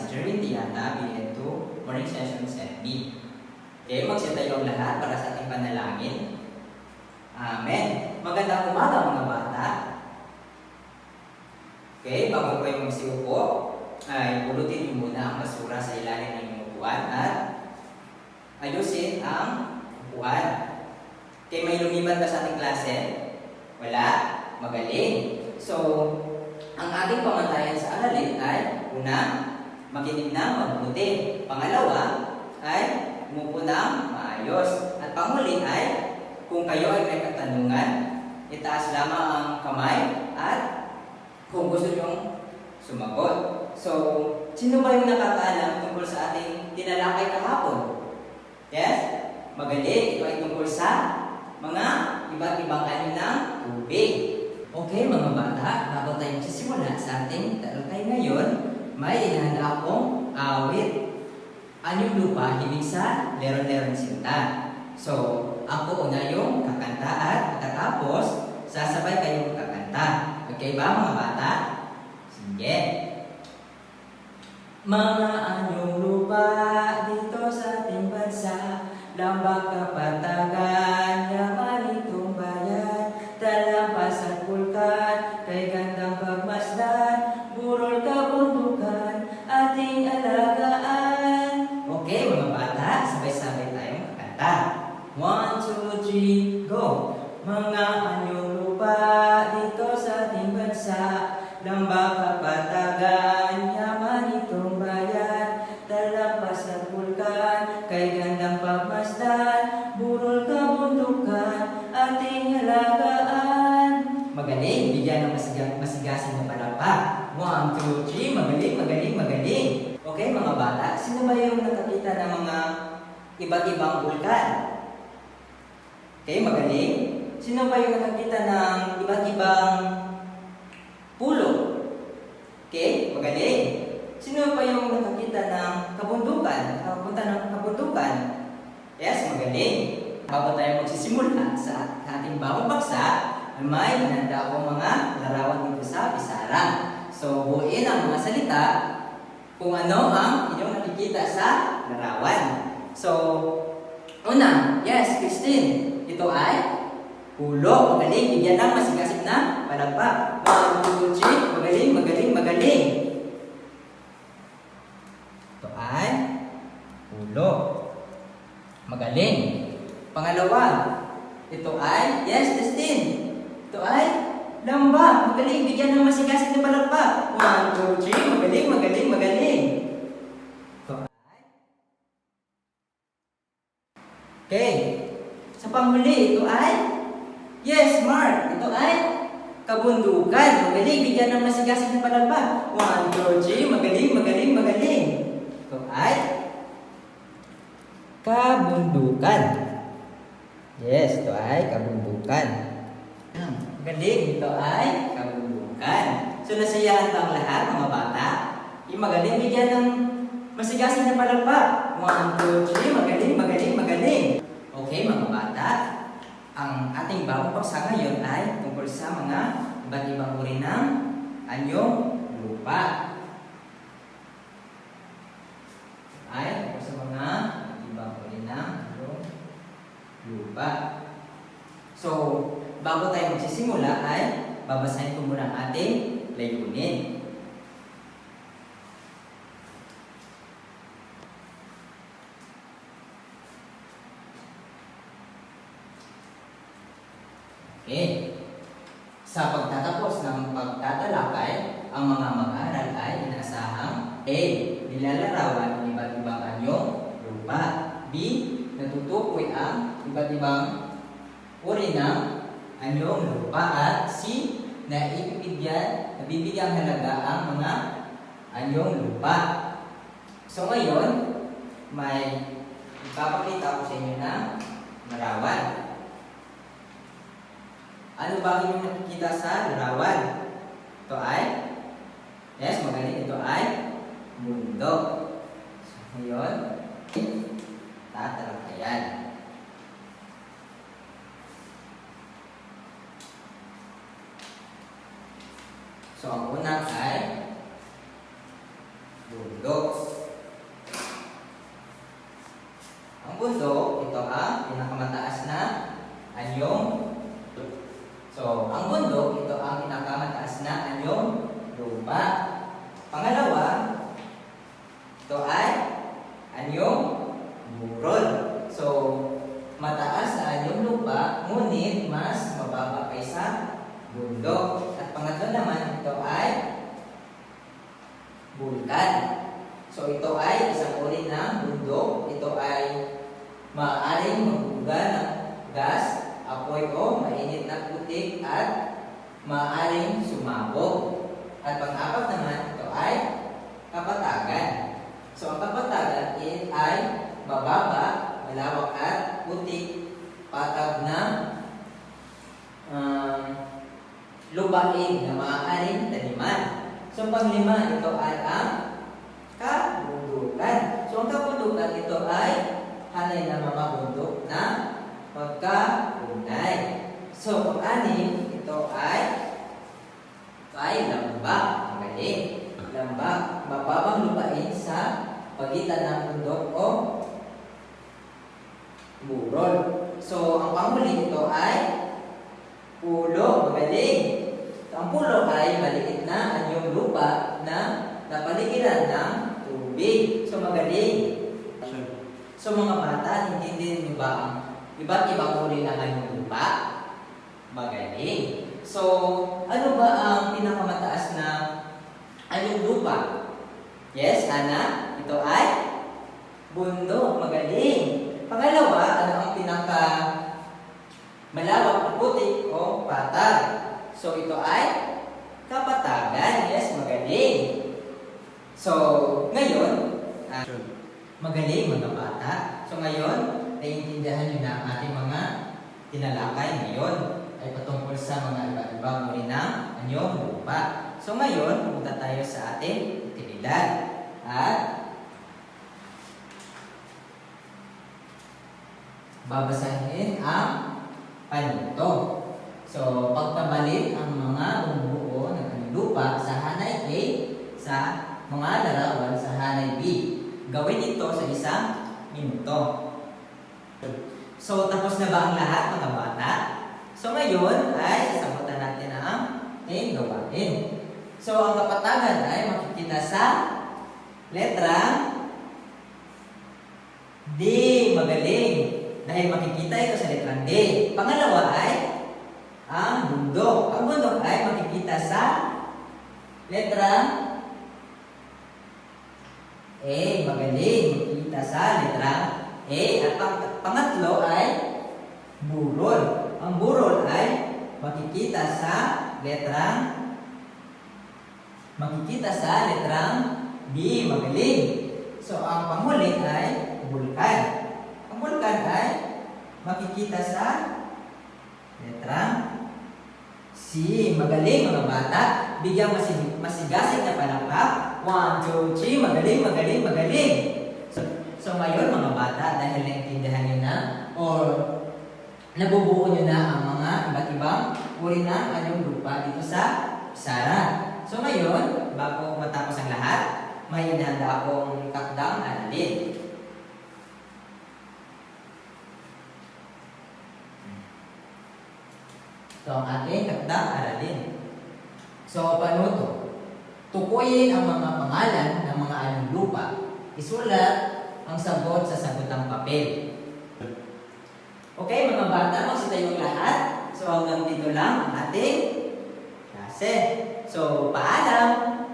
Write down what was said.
si Jerwin Tiata, BN2, Morning Session Set B. Okay, magsitayo ang lahat para sa ating panalangin. Amen. Magandang umaga mga bata. Okay, bago kayo magsiupo, ay pulutin niyo muna ang basura sa ilalim ng inyong upuan at ayusin ang upuan. Okay, may lumiban ba sa ating klase? Wala? Magaling. So, ang ating pamantayan sa aralin ay una, makinig na mabuti. Pangalawa ay umupo na maayos. At panghuli ay kung kayo ay may katanungan, itaas lamang ang kamay at kung gusto nyong sumagot. So, sino ba yung nakakaalam tungkol sa ating tinalakay kahapon? Yes? Magaling. Ito ay tungkol sa mga iba't ibang anyo ng tubig. Okay mga bata, bago tayo magsisimula sa ating talakay ngayon, may inihanda akong awit. Anyong lupa, himig sa Lero-Lerong Sinta. So, ako una yung kakanta at pagkatapos, sasabay kayong kakanta. Okay ba mga bata? Sige. Mga anyong lupa dito sa ating bansa, lambak kapatagan, yaman itong bayan, talampas at pulkan, kay gandang pagmasdan, burol kabundukan, ating alagaan. Okay mga bata, sabay-sabay tayong kakanta. 1, 2, 3, go! Mga anyong lupa dito sa ating bansa, lambak kapatagan, yaman itong bayan, talampas at pulkan, kay gandang pagmasdan, burol kabundukan, ating alagaan. Magaling, bigyan ng masigasing na palakpak. 1, 2, 3, magaling, magaling, magaling. Okay mga bata, sino ba yung nakakita ng mga iba't ibang bulkan? Okay, magaling. Sino ba yung nakakita ng iba't ibang pulo? Okay, magaling. Sino pa yung nakakita ng kabundukan? Nakapunta ng kabundukan? Yes, magaling. Bago tayo magsisimula sa ating bagong paksa, may hinanda akong mga larawan dito sa pisarang. So, buuin ang mga salita kung ano ang inyong nakikita sa larawan. So, una, yes, Christine, ito ay pulo. Magaling, bigyan ng masigasig na palakpak. 1, 2, 3, magaling, magaling, magaling. Ito ay pulo. Magaling. Pangalawa, ito ay, yes, Christine, ito ay lamba. Magaling, bigyan ng masigasig na palakpak. 1, 2, 3, magaling, magaling, magaling. Ito ay, okay. Sa panghuli, ito ay, yes, Mark, ito ay kabundukan. Magaling, bigyan ng masigasig na palakpak. 1, 2, 3, magaling, magaling, magaling. Ito ay kabundukan. Yes, ito ay kabundukan. Magaling, ito ay kabundukan. So, nasiyahan ba ang lahat, mga bata? Yung magaling, bigyan ng masigasig na palakpak. 1, 2, 3, magaling, magaling, magaling. Okay, mga bata. Ang ating bagong paksa ngayon ay tungkol sa mga iba't ibang uri ng anyong lupa. Ay tungkol sa mga ibang uri ng anyong lupa. So, bago tayo magsisimula ay babasahin ko muna ang ating layunin. Okay. Sa pagtatapos ng pagtatalakay, ang mga mag-aaral ay inaasahang A. Nilalarawan ng iba't ibang anyong lupa. B. Natutukoy ang iba't ibang uri ng anyong lupa. At C. Nabibigyang halaga ang mga anyong lupa. So ngayon, may ipapakita ko sa inyo ng larawan. Ano ba yung nakikita sa larawan? Ito ay, yes, magaling, ito ay mundo. So, ngayon, tatalakayan. So, ang una ay bundok. bundok, ito ang pinakamataas na anyong. So, ang bundok, ito ang pinakamataas na anyong lupa. Pangalawa, ito ay anyong burol. So, mataas na anyong lupa, ngunit mas mababa kaysa bundok. At pangatlo naman, ito ay bulkan. So, ito ay isang uri ng bundok. Ito ay maaaring magbuga ng gas, apoy o mainit na putik at maaaring sumabog. At pang-apat naman, ito ay kapatagan. So, ang kapatagan ay mababa, malawak at putik, patag na lupain na maaaring taniman. So, panglima, ito ay ang kabundukan. So, ang kabundukan, ito ay hanay na mga bundok na magkaunay. So, pang-anim, ito ay lambak. Magaling. Lambak, mababang lupain sa pagitan ng bundok o burol. So, ang panghuli ito ay pulo. Magaling. Ang pulo ay maliit na anyong lupa na napaligiran ng tubig. So, magaling. So, mga bata, intindihin niyo ba ang iba't ibang uri ng anyong lupa? Magaling. So, ano ba ang pinakamataas na anyong lupa? Yes, Ana? Ito ay bundok. Magaling. Pangalawa, ano ang pinaka malawak na putik o patag? So, ito ay kapatagan. Yes, magaling. So, ngayon, magaling mga bata. So, ngayon, naiintindihan nyo na ang ating mga tinalakay ngayon ay patungkol sa mga iba-ibang uri ng anyong lupa. So, ngayon, pumunta tayo sa ating aktibidad. At babasahin ang panuto. So, pagtabalin ang mga bumubuo ng anyong lupa sa hanay A sa mga larawan sa hanay B. Gawin ito sa isang minuto. So, tapos na ba ang lahat mga bata? So, ngayon ay sasagutan natin ang ating gawain. So, ang kapatagan ay makikita sa letra D. Magaling. Dahil makikita ito sa letra D. Pangalawa ay ang bundok. Ang bundok ay makikita sa letra A. Magaling. Makikita sa letra A. At pangatlo ay burol. Ang burol ay makikita sa letra B. Magaling. So, ang panghuli ay bulkan. Ang bulkan ay makikita sa letra C. Magaling mga bata. Bigyan masigasig na palakpak. 1, 2, 3. Magaling, magaling, magaling. So ngayon mga bata, dahil naintindihan nyo na or nabubuo nyo na ang mga iba't ibang uri ng anyong lupa dito sa Sara. So ngayon, bago matapos ang lahat, may inihanda akong takdang aralin. Ito ang ating takdang aralin. So, paano ito? Tukuyin ang mga pangalan ng mga anyong lupa. Isulat ang sagot sa sagutang papel. Okay, mga bata, magsitayong lahat. So, hanggang dito lang ang ating klase. So, paalam!